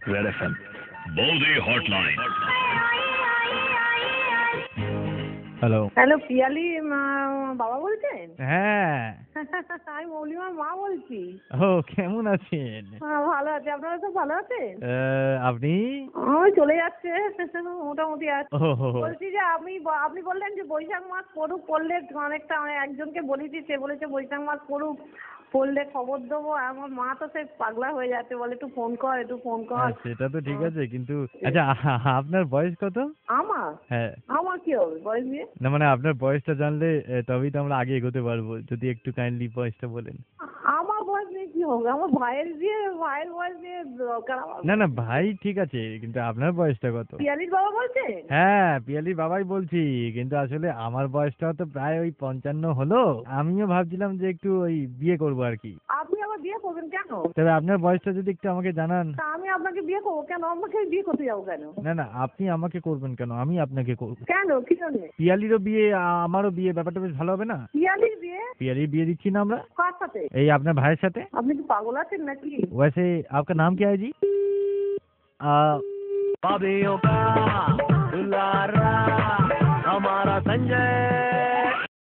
Red FM body hotline. Hello. Hello, Piyali বাবা বলছেন? হ্যাঁ। আমি মৌলিমার মা বলছি। ও কেমন আছেন? ভালো আছি, আপনারা সব ভালো আছেন? আপনি? ওই চলে যাচ্ছে, মোটামুটি আছে। ওহো। বলছি যে আপনি বললেন যে বৈশাখ মাস পড়ুক, পড়লে অনেকটা একজনকে বলেছি, সে বলেছে বৈশাখ মাস পড়ুক, পড়লে খবর দেবো। আমার মা তো সে পাগলা হয়ে যাচ্ছে, বলে একটু ফোন কর, একটু ফোন কর। সেটা তো ঠিক আছে, কিন্তু আচ্ছা আপনার বয়স কত? আমার হ্যাঁ। আমার কি হবে বয়স দিয়ে? না মানে আপনার বয়সটা জানলে তবেই তো আমরা আগে এগোতে পারবো, যদি একটু কাইন্ডলি বয়সটা বলেন। আমার বয়স নিয়ে কি হবে? আমার ভাইয়ের বয়স নিয়ে দরকার আমার। না না ভাই ঠিক আছে, কিন্তু আপনার বয়সটা কত? পিয়ালির বাবা বলছেন? হ্যাঁ পিয়ালির বাবাই বলছি, কিন্তু আসলে আমার বয়সটা তো প্রায় ওই 55 হলো। আমিও ভাবছিলাম যে একটু ওই বিয়ে করবো আর কি। আপনি আবার বিয়ে করবেন কেন? তবে আপনার বয়সটা যদি একটু আমাকে জানান। তা আমি আপনাকে বিয়ে করবো কেন? আমাকে বিয়ে করতে যাবো কেন? না না আপনি আমাকে করবেন কেন, আমি আপনাকে করবো। কেন, কি জন্য? পিয়ালিরও বিয়ে আমারও বিয়ে, ব্যাপারটা বেশ ভালো হবে না? পিয়ালির বিয়ে? पियाली बिये दिच्छी ना আমরা। কার সাথে? এই আপনার ভাইয়ের সাথে। আপনি কি পাগল আছেন নাকি? वैसे आपका नाम क्या है जी? बाबियों का दुलारा हमारा संजय।